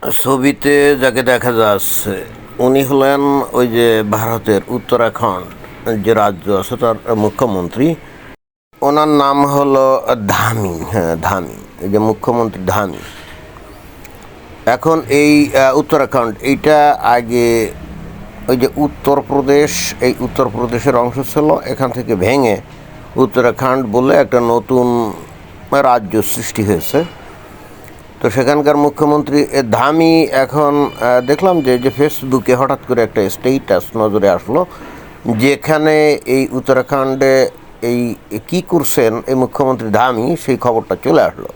ছবিতে যাকে দেখা যাচ্ছে উনি হলেন ওই যে ভারতের উত্তরাখণ্ড যে রাজ্য আছে তার মুখ্যমন্ত্রী। ওনার নাম হলো ধামি। হ্যাঁ, ধামি, এই যে মুখ্যমন্ত্রী ধামি। এখন এই উত্তরাখণ্ড এইটা আগে ওই যে উত্তরপ্রদেশ, এই উত্তরপ্রদেশের অংশ ছিল। এখান থেকে ভেঙে উত্তরাখণ্ড বলে একটা নতুন রাজ্য সৃষ্টি হয়েছে। তো সেখানকার মুখ্যমন্ত্রী ধামি এখন দেখলাম যে ফেসবুকে হঠাৎ করে একটা স্টেটাস নজরে আসলো, যেখানে এই উত্তরাখণ্ডে এই কী করছেন এই মুখ্যমন্ত্রী ধামি, সেই খবরটা চলে আসলো।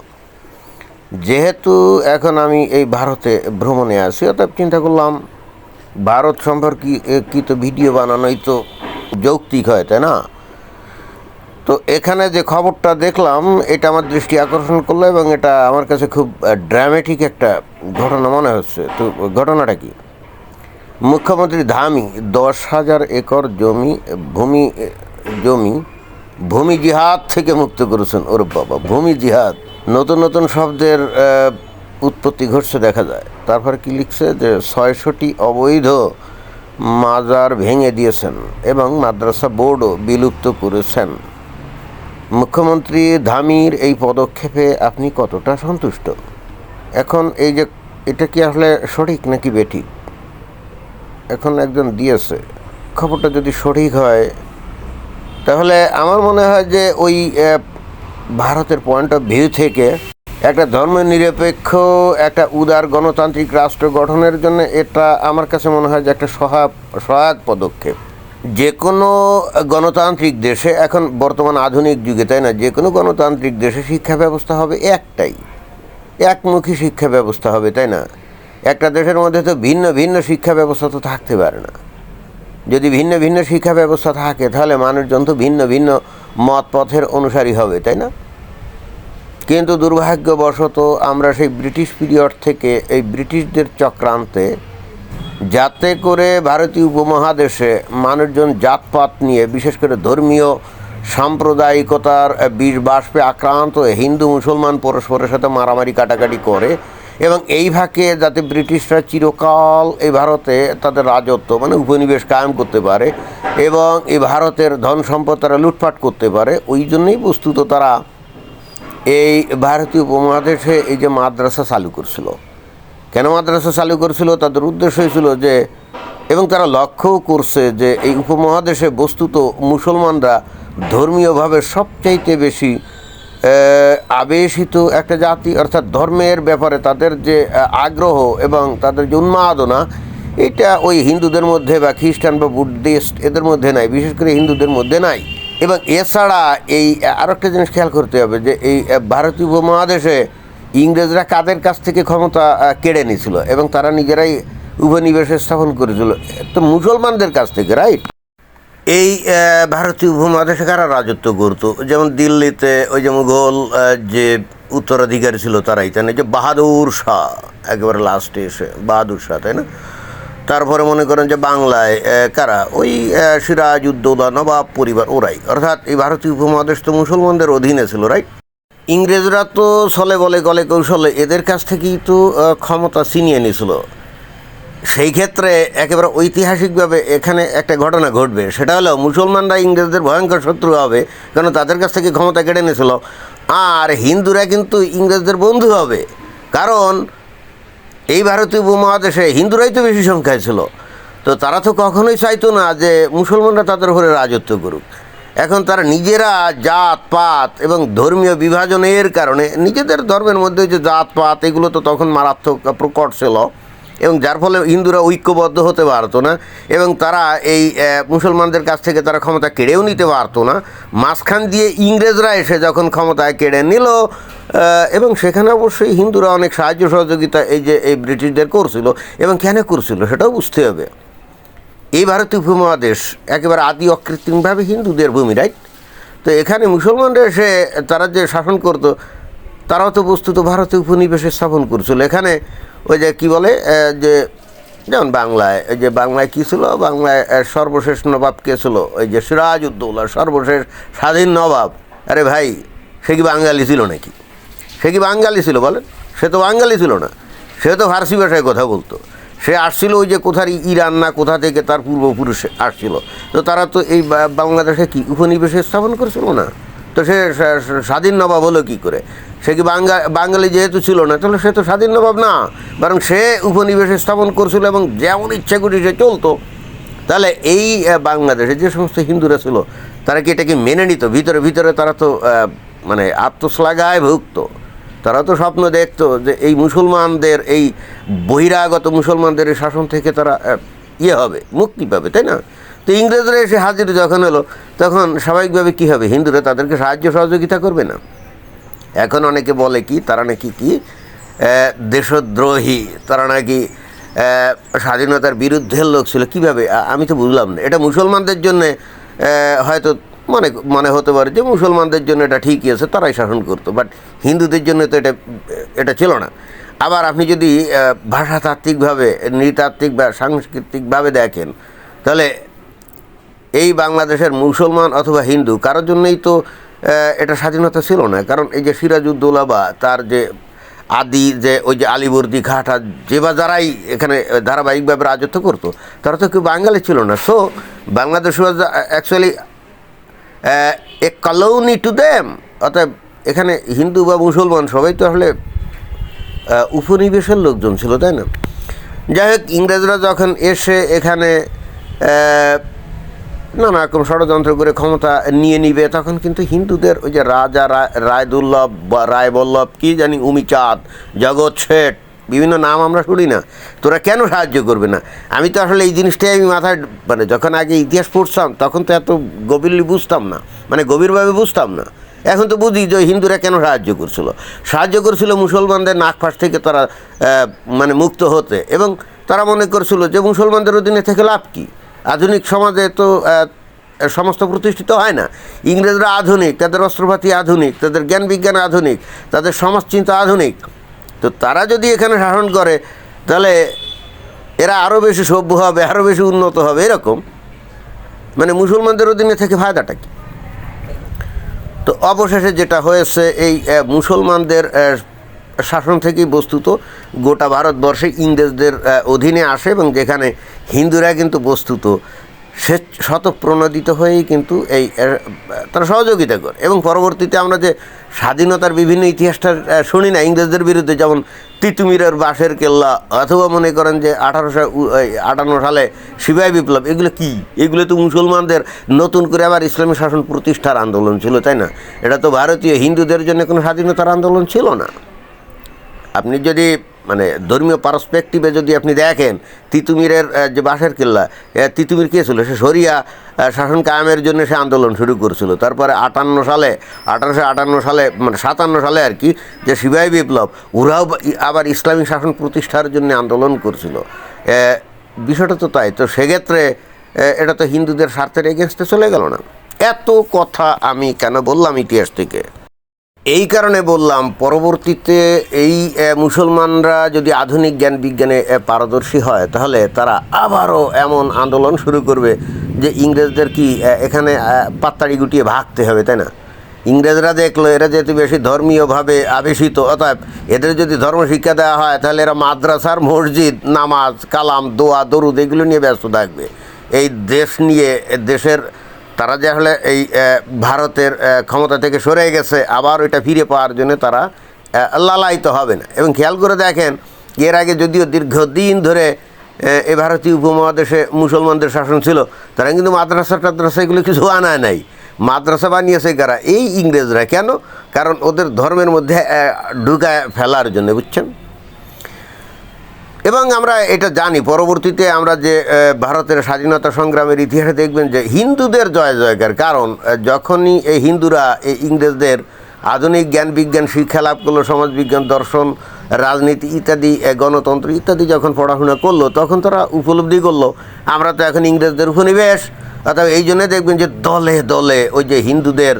যেহেতু এখন আমি এই ভারতে ভ্রমণে আছি, অর্থাৎ চিন্তা করলাম ভারত সম্পর্কিত ভিডিও বানানোই তো যৌক্তিক হয়, তাই না? তো এখানে যে খবরটা দেখলাম এটা আমার দৃষ্টি আকর্ষণ করলো এবং এটা আমার কাছে খুব ড্রামেটিক একটা ঘটনা মনে হচ্ছে। তো ঘটনাটা কি? মুখ্যমন্ত্রী ধামি 10,000 একর ভূমি জিহাদ থেকে মুক্ত করেছেন। ওর বাবা, ভূমি জিহাদ! নতুন নতুন শব্দের উৎপত্তি ঘটছে দেখা যায়। তারপরে কি লিখছে যে 600টি অবৈধ মাজার ভেঙে দিয়েছেন এবং মাদ্রাসা বোর্ডও বিলুপ্ত করেছেন। মুখ্যমন্ত্রী ধামির এই পদক্ষেপে আপনি কতটা সন্তুষ্ট? এখন এই যে এটা কি আসলে সঠিক নাকি বেঠিক, এখন একজন দিয়েছে। খবরটা যদি সঠিক হয় তাহলে আমার মনে হয় যে ওই ভারতের পয়েন্ট অফ ভিউ থেকে একটা ধর্মনিরপেক্ষ একটা উদার গণতান্ত্রিক রাষ্ট্র গঠনের জন্য এটা আমার কাছে মনে হয় যে একটা সহায়ক পদক্ষেপ। যে কোনো গণতান্ত্রিক দেশে এখন বর্তমান আধুনিক যুগে, তাই না, যে কোনো গণতান্ত্রিক দেশে শিক্ষা ব্যবস্থা হবে একটাই, একমুখী শিক্ষা ব্যবস্থা হবে, তাই না? একটা দেশের মধ্যে তো ভিন্ন ভিন্ন শিক্ষা ব্যবস্থা তো থাকতে পারে না। যদি ভিন্ন ভিন্ন শিক্ষা ব্যবস্থা থাকে তাহলে মানুষজন তো ভিন্ন ভিন্ন মত পথের অনুসারী হবে, তাই না? কিন্তু দুর্ভাগ্যবশত আমরা সেই ব্রিটিশ পিরিয়ড থেকে এই ব্রিটিশদের চক্রান্তে, যাতে করে ভারতীয় উপমহাদেশে মানুষজন জাতপাত নিয়ে, বিশেষ করে ধর্মীয় সাম্প্রদায়িকতার বিষ বাষ্পে আক্রান্ত হিন্দু মুসলমান পরস্পরের সাথে মারামারি কাটাকাটি করে, এবং এই ভাগে যাতে ব্রিটিশরা চিরকাল এই ভারতে তাদের রাজত্ব মানে উপনিবেশ কায়েম করতে পারে এবং এই ভারতের ধন সম্পদ তারা লুটপাট করতে পারে, ওই জন্যই বস্তুত তারা এই ভারতীয় উপমহাদেশে এই যে মাদ্রাসা চালু করছিল। কেন মাদ্রাসা চালু করছিল? তাদের উদ্দেশ্য ছিল যে, এবং তারা লক্ষ্যও করছে যে এই উপমহাদেশে বস্তুত মুসলমানরা ধর্মীয়ভাবে সবচাইতে বেশি আবেশিত একটা জাতি, অর্থাৎ ধর্মের ব্যাপারে তাদের যে আগ্রহ এবং তাদের যে উন্মাদনা, এটা ওই হিন্দুদের মধ্যে বা খ্রিস্টান বা বুদ্ধিস্ট এদের মধ্যে নাই, বিশেষ করে হিন্দুদের মধ্যে নাই। এবং এছাড়া এই আরও একটা জিনিস খেয়াল করতে হবে যে এই ভারতীয় উপমহাদেশে ইংরেজরা কাদের কাছ থেকে ক্ষমতা কেড়ে নিয়েছিল এবং তারা নিজেরাই উপনিবেশ স্থাপন করেছিল, তো মুসলমানদের কাছ থেকে, রাইট? এই ভারতীয় উপমহাদেশে কারা রাজত্ব করতো? যেমন দিল্লিতে ওই যে মুঘল যে উত্তরাধিকারী ছিল তারাই, তাই না? যে বাহাদুর শাহ, একেবারে লাস্টে এসে বাহাদুর শাহ, তাই না? তারপরে মনে করেন যে বাংলায় কারা? ওই সিরাজউদ্দৌলা নবাব পরিবার, ওরাই। অর্থাৎ এই ভারতীয় উপমহাদেশ তো মুসলমানদের অধীনে ছিল, রাইট? ইংরেজরা তো ছলে বলে গলে কৌশলে এদের কাছ থেকেই তো ক্ষমতা ছিনিয়ে নিয়েছিল। সেই ক্ষেত্রে একেবারে ঐতিহাসিকভাবে এখানে একটা ঘটনা ঘটবে, সেটা হলো মুসলমানরা ইংরেজদের ভয়ঙ্কর শত্রু হবে, কারণ তাদের কাছ থেকে ক্ষমতা কেড়ে নিয়েছিল। আর হিন্দুরা কিন্তু ইংরেজদের বন্ধু হবে, কারণ এই ভারতীয় উপমহাদেশে হিন্দুরাই তো বেশি সংখ্যায় ছিল। তো তারা তো কখনোই চাইতো না যে মুসলমানরা তাদের উপরে রাজত্ব করুক। এখন তারা নিজেরা জাতপাত এবং ধর্মীয় বিভাজনের কারণে নিজেদের ধর্মের মধ্যে যে জাতপাত, এগুলো তো তখন মারাত্মক প্রকট ছিল, এবং যার ফলে হিন্দুরা ঐক্যবদ্ধ হতে পারতো না এবং তারা এই মুসলমানদের কাছ থেকে তারা ক্ষমতা কেড়েও নিতে পারতো না। মাঝখান দিয়ে ইংরেজরা এসে যখন ক্ষমতায় কেড়ে নিল, এবং সেখানে অবশ্যই হিন্দুরা অনেক সাহায্য সহযোগিতা এই ব্রিটিশদের করছিল, এবং কেন করছিল সেটাও বুঝতে হবে। এই ভারতীয় উপমহাদেশ একেবারে আদি অকৃত্রিমভাবে হিন্দুদের ভূমি, রাইট? তো এখানে মুসলমানরা এসে তারা যে শাসন করতো, তারাও তো বস্তুত ভারতীয় উপনিবেশে স্থাপন করছিল। এখানে ওই যে কী বলে যে, যেমন বাংলায় ওই যে বাংলায় কী ছিল, বাংলায় সর্বশেষ নবাব কে ছিল? ওই যে সিরাজউদ্দৌলা, সর্বশেষ স্বাধীন নবাব। আরে ভাই, সে কি বাঙালি ছিল নাকি? সে কি বাঙালি ছিল বলেন? সে তো বাঙালি ছিল না। সে তো ফার্সি ভাষায় কথা বলতো, সে আসছিল ওই যে কোথার ইরান না কোথা থেকে তার পূর্বপুরুষ আসছিল। তো তারা তো এই বাংলাদেশে কি উপনিবেশ স্থাপন করেছিল না? তো সে স্বাধীন নবাব হলো কী করে? সে কি বাঙালি যেহেতু ছিল না, তাহলে সে তো স্বাধীন নবাব না, বরং সে উপনিবেশ স্থাপন করছিল এবং যেমন ইচ্ছা করি সে চলতো। তাহলে এই বাংলাদেশে যে সমস্ত হিন্দুরা ছিল তারা কি এটাকে মেনে নিত? ভিতরে ভিতরে তারা তো মানে আত্মশ্লাঘায় ভুগত। তারা তো স্বপ্ন দেখতো যে এই মুসলমানদের, এই বহিরাগত মুসলমানদের এই শাসন থেকে তারা হবে, মুক্তি পাবে, তাই না? তো ইংরেজরা এসে হাজির যখন হলো, তখন স্বাভাবিকভাবে কী হবে? হিন্দুরা তাদেরকে সাহায্য সহযোগিতা করবে না? এখন অনেকে বলে কি তারা নাকি দেশদ্রোহী, তারা নাকি স্বাধীনতার বিরুদ্ধের লোক ছিল। কীভাবে? আমি তো বুঝলাম না। এটা মুসলমানদের জন্যে হয়তো মনে হতে পারে যে মুসলমানদের জন্য এটা ঠিকই আছে, তারাই শাসন করতো, বাট হিন্দুদের জন্য তো এটা ছিল না। আবার আপনি যদি ভাষাতাত্ত্বিকভাবে, নৃতাত্ত্বিক বা সাংস্কৃতিকভাবে দেখেন, তাহলে এই বাংলাদেশের মুসলমান অথবা হিন্দু কারোর জন্যই তো এটা স্বাধীনতা ছিল না। কারণ এই যে সিরাজউদ্দৌলা বা তার যে আদি যে ওই যে আলীবর্দী ঘাটা যে বা যারাই এখানে ধারাবাহিকভাবে রাজত্ব করতো, তারা তো কেউ বাঙালি ছিল না। So Bangladesh was actually A colony to them. অর্থাৎ এখানে হিন্দু বা মুসলমান সবাই তো আসলে উপনিবেশের লোকজন ছিল, তাই না? যাই হোক, ইংরেজরা যখন এসে এখানে নানা রকম ষড়যন্ত্র করে ক্ষমতা নিয়ে নিবে, তখন কিন্তু হিন্দুদের ওই যে রাজা রায়দুল্লভ বা রায়বল্লভ কী জানি, উমিচাঁদ, জগৎ শেঠ, বিভিন্ন নাম আমরা শুনি না? তোরা কেন সাহায্য করবে না? আমি তো আসলে এই জিনিসটাই আমি মাথায়, মানে যখন আগে ইতিহাস পড়তাম তখন তো এত গভীরলি বুঝতাম না, মানে গভীরভাবে বুঝতাম না। এখন তো বুঝি যে হিন্দুরা কেন সাহায্য করছিল মুসলমানদের নাকফাঁস থেকে তারা মানে মুক্ত হতে, এবং তারা মনে করছিল যে মুসলমানদের অধীনে থেকে লাভ কী? আধুনিক সমাজে তো সমস্ত প্রতিষ্ঠিত হয় না। ইংরেজরা আধুনিক, তাদের অস্ত্রপাতি আধুনিক, তাদের জ্ঞান বিজ্ঞান আধুনিক, তাদের সমাজচিন্তা আধুনিক। তো তারা যদি এখানে শাসন করে তাহলে এরা আরও বেশি সভ্য হবে, আরও বেশি উন্নত হবে, এরকম। মানে মুসলমানদের অধীনে থেকে ফায়দাটা কী? তো অবশেষে যেটা হয়েছে, এই মুসলমানদের শাসন থেকেই বস্তুত গোটা ভারতবর্ষে ইংরেজদের অধীনে আসে, এবং যেখানে হিন্দুরা কিন্তু বস্তুত স্বতঃপ্রণোদিত হয়েই কিন্তু এই তারা সহযোগিতা করে। এবং পরবর্তীতে আমরা যে স্বাধীনতার বিভিন্ন ইতিহাসটা শুনি না ইংরেজদের বিরুদ্ধে, যেমন তিতুমিরের বাঁশের কেল্লা, অথবা মনে করেন যে 1858 সালে সিপাহী বিপ্লব, এগুলো কি? এগুলো তো মুসলমানদের নতুন করে আবার ইসলামী শাসন প্রতিষ্ঠার আন্দোলন ছিল, তাই না? এটা তো ভারতীয় হিন্দুদের জন্য কোনো স্বাধীনতার আন্দোলন ছিল না। আপনি যদি মানে ধর্মীয় পার্সপেক্টিভে যদি আপনি দেখেন, তিতুমিরের যে বাঁশের কেল্লা, তিতুমির কে ছিল? সে শরিয়া শাসন কায়েমের জন্য সে আন্দোলন শুরু করেছিল। তারপরে 1858 সালে মানে 57 সালে আর কি, যে সিপাহী বিপ্লব, ওরাও আবার ইসলামিক শাসন প্রতিষ্ঠার জন্য আন্দোলন করছিল। বিষয়টা তো তাই। তো সেক্ষেত্রে এটা তো হিন্দুদের স্বার্থের এগেনস্টে চলে গেল না? এত কথা আমি কেন বললাম ইতিহাস থেকে? এই কারণে বললাম, পরবর্তীতে এই মুসলমানরা যদি আধুনিক জ্ঞান বিজ্ঞানে পারদর্শী হয়, তাহলে তারা আবারও এমন আন্দোলন শুরু করবে যে ইংরেজদের কি এখানে পাত্তাড়ি গুটিয়ে ভাগতে হবে, তাই না? ইংরেজরা দেখলো এরা যেহেতু বেশি ধর্মীয়ভাবে আবেশিত, অর্থাৎ এদের যদি ধর্ম শিক্ষা দেওয়া হয় তাহলে এরা মাদ্রাসার মসজিদ, নামাজ, কালাম, দোয়া, দরুদ এগুলো নিয়ে ব্যস্ত থাকবে। এই দেশ নিয়ে, দেশের তারা যে আসলে এই ভারতের ক্ষমতা থেকে সরে গেছে, আবার ওইটা ফিরে পাওয়ার জন্য তারা লালায়িত হবে না। এবং খেয়াল করে দেখেন, এর আগে যদিও দীর্ঘদিন ধরে এই ভারতীয় উপমহাদেশে মুসলমানদের শাসন ছিল, তারা কিন্তু মাদ্রাসা এগুলো কিছু আনায় নাই। মাদ্রাসা বানিয়েছে কারা? এই ইংরেজরা। কেন? কারণ ওদের ধর্মের মধ্যে ঢুকায় ফেলার জন্য, বুঝছেন? এবং আমরা এটা জানি, পরবর্তীতে আমরা যে ভারতের স্বাধীনতা সংগ্রামের ইতিহাসে দেখবেন যে হিন্দুদের জয় জয়কার। কারণ যখনই এই হিন্দুরা এই ইংরেজদের আধুনিক জ্ঞান বিজ্ঞান শিক্ষা লাভ করলো, সমাজবিজ্ঞান, দর্শন, রাজনীতি ইত্যাদি, গণতন্ত্র ইত্যাদি যখন পড়াশোনা করলো, তখন তারা উপলব্ধি করলো আমরা তো এখন ইংরেজদের উপনিবেশ। অর্থাৎ এই জন্যে দেখবেন যে দলে দলে ওই যে হিন্দুদের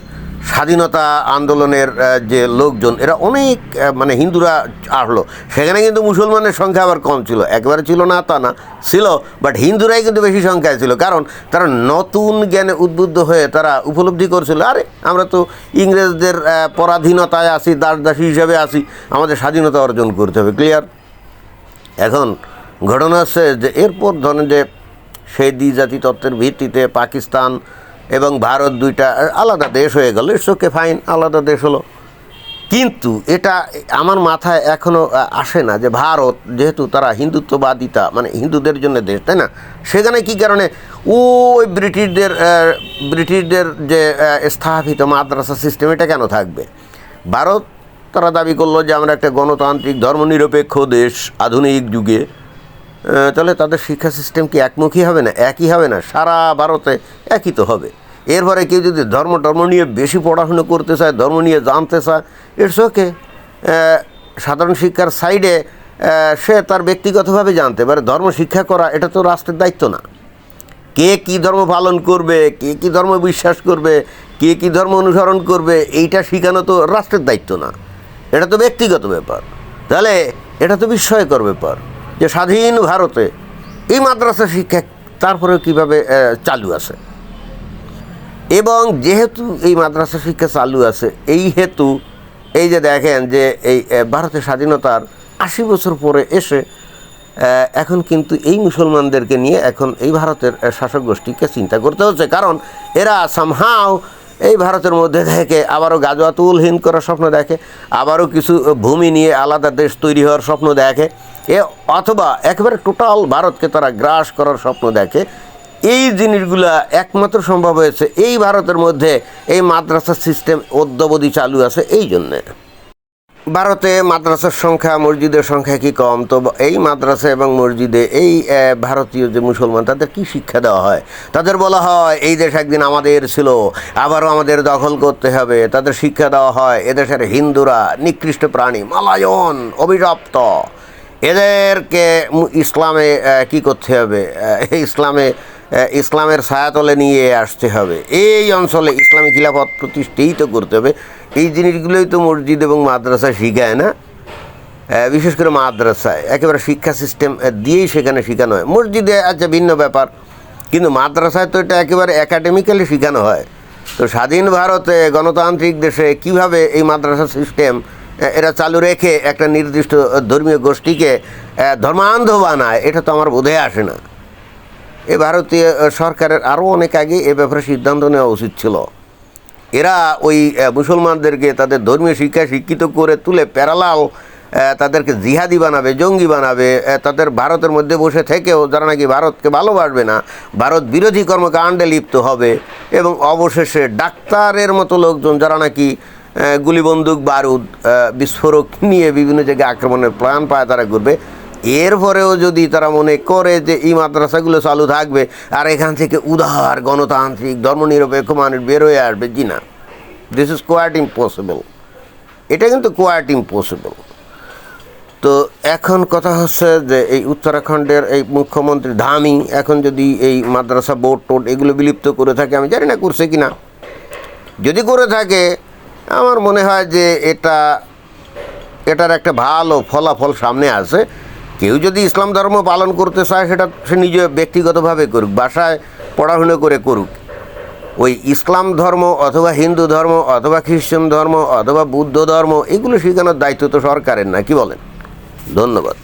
স্বাধীনতা আন্দোলনের যে লোকজন, এরা অনেক মানে হিন্দুরা আসলো। সেখানে কিন্তু মুসলমানের সংখ্যা আবার কম ছিল, একবারে ছিল না তা না, ছিল, বাট হিন্দুরাই কিন্তু বেশি সংখ্যায় ছিল। কারণ তারা নতুন জ্ঞানে উদ্বুদ্ধ হয়ে তারা উপলব্ধি করছিল, আরে আমরা তো ইংরেজদের পরাধীনতায় আছি, দাসদাসী হিসাবে আছি, আমাদের স্বাধীনতা অর্জন করতে হবে। ক্লিয়ার? এখন ঘটনা হচ্ছে যে এরপর ধরেন যে সেই দ্বিজাতি তত্ত্বের ভিত্তিতে পাকিস্তান এবং ভারত দুইটা আলাদা দেশ হয়ে গেল, ইটস ওকে ফাইন, আলাদা দেশ হলো। কিন্তু এটা আমার মাথায় এখনও আসে না যে ভারত যেহেতু তারা হিন্দুত্ববাদিতা মানে হিন্দুদের জন্য দেশ, তাই না, সেখানে কী কারণে ওই ব্রিটিশদের যে স্থাপিত মাদ্রাসা সিস্টেম এটা কেন থাকবে? ভারত তারা দাবি করলো যে আমরা একটা গণতান্ত্রিক ধর্মনিরপেক্ষ দেশ আধুনিক যুগে, তাহলে তাদের শিক্ষা সিস্টেম কি একমুখী হবে না, একই হবে না? সারা ভারতে একই তো হবে। এরপরে কেউ যদি ধর্ম নিয়ে বেশি পড়াশুনো করতে চায়, ধর্ম নিয়ে জানতে চায়, ইটস ওকে, সাধারণ শিক্ষার সাইডে সে তার ব্যক্তিগতভাবে জানতে পারে। ধর্ম শিক্ষা করা এটা তো রাষ্ট্রের দায়িত্ব না। কে কী ধর্ম পালন করবে, কে কী ধর্ম বিশ্বাস করবে, কে কী ধর্ম অনুসরণ করবে, এইটা শেখানো তো রাষ্ট্রের দায়িত্ব না, এটা তো ব্যক্তিগত ব্যাপার। তাহলে এটা তো বিস্ময়কর ব্যাপার যে স্বাধীন ভারতে এই মাদ্রাসা শিক্ষা তারপরেও কীভাবে চালু আছে। এবং যেহেতু এই মাদ্রাসা শিক্ষা চালু আছে, এই হেতু এই যে দেখেন যে এই ভারতের স্বাধীনতার 80 বছর পরে এসে এখন কিন্তু এই মুসলমানদেরকে নিয়ে এখন এই ভারতের শাসক গোষ্ঠীকে চিন্তা করতে হচ্ছে, কারণ এরা সামহাও এই ভারতের মধ্যে থেকে আবারও গাজওয়াতুল হিন্দ করার স্বপ্ন দেখে, আবারও কিছু ভূমি নিয়ে আলাদা দেশ তৈরি হওয়ার স্বপ্ন দেখে, অথবা একেবারে টোটাল ভারতকে তারা গ্রাস করার স্বপ্ন দেখে। এই জিনিসগুলা একমাত্র সম্ভব হয়েছে এই ভারতের মধ্যে এই মাদ্রাসা সিস্টেম অদ্যাবধি চালু আছে এই জন্যে। ভারতে মাদ্রাসার সংখ্যা মসজিদের সংখ্যা কি কম? তো এই মাদ্রাসা এবং মসজিদে এই ভারতীয় যে মুসলমান তাদের কি শিক্ষা দেওয়া হয়? তাদের বলা হয় এই দেশ একদিন আমাদের ছিল, আবারও আমাদের দখল করতে হবে। তাদের শিক্ষা দেওয়া হয় এদেশের হিন্দুরা নিকৃষ্ট প্রাণী, মালায়ন, অভিশপ্ত, এদেরকে ইসলামে কি করতে হবে, ইসলামের ছায়াতলে নিয়ে আসতে হবে, এই অঞ্চলে ইসলামী খিলাফত প্রতিষ্ঠিত করতে হবে। এই জিনিসগুলোই তো মসজিদ এবং মাদ্রাসায় শিখায় না, বিশেষ করে মাদ্রাসায় একেবারে শিক্ষা সিস্টেম দিয়েই সেখানে শেখানো হয়। মসজিদে আচ্ছা ভিন্ন ব্যাপার, কিন্তু মাদ্রাসায় তো এটা একেবারে একাডেমিক্যালি শেখানো হয়। তো স্বাধীন ভারতে গণতান্ত্রিক দেশে কিভাবে এই মাদ্রাসা সিস্টেম এরা চালু রেখে একটা নির্দিষ্ট ধর্মীয় গোষ্ঠীকে ধর্মান্ধ বানায়, এটা তো আমার বোধে আসে না। এ ভারতীয় সরকারের আরও অনেক আগে এ ব্যাপারে সিদ্ধান্ত নেওয়া উচিত ছিল। এরা ওই মুসলমানদেরকে তাদের ধর্মীয় শিক্ষায় শিক্ষিত করে তুলে প্যারালাল তাদেরকে জিহাদি বানাবে, জঙ্গি বানাবে। তাদের ভারতের মধ্যে বসে থেকেও যারা নাকি ভারতকে ভালোবাসবে না, ভারত বিরোধী কর্মকাণ্ডে লিপ্ত হবে, এবং অবশেষে ডাক্তারের মতো লোকজন যারা নাকি গুলি বন্দুক বারুদ বিস্ফোরক নিয়ে বিভিন্ন জায়গায় আক্রমণের প্ল্যান পায় তারা করবে। এরপরেও যদি তারা মনে করে যে এই মাদ্রাসাগুলো চালু থাকবে আর এখান থেকে উদার গণতান্ত্রিক ধর্মনিরপেক্ষ মানুষ বের হয়ে আসবে, জি না, দিস ইজ কোয়াইট ইম্পসিবল। এটা কিন্তু কোয়াইট ইম্পসিবল। তো এখন কথা হচ্ছে যে এই উত্তরাখণ্ডের এই মুখ্যমন্ত্রী ধামি এখন যদি এই মাদ্রাসা বোর্ড টোড এগুলো বিলুপ্ত করে থাকে, আমি জানি না করছে কি না, যদি করে থাকে আমার মনে হয় যে এটার একটা ভালো ফলাফল সামনে আসে। কেউ যদি ইসলাম ধর্ম পালন করতে চায় সেটা সে নিজে ব্যক্তিগতভাবে করুক, বাসায় পড়াশুনো করে করুক। ওই ইসলাম ধর্ম অথবা হিন্দু ধর্ম অথবা খ্রিস্টান ধর্ম অথবা বুদ্ধ ধর্ম এগুলো শেখানোর দায়িত্ব তো সরকারের না, কি বলেন? ধন্যবাদ।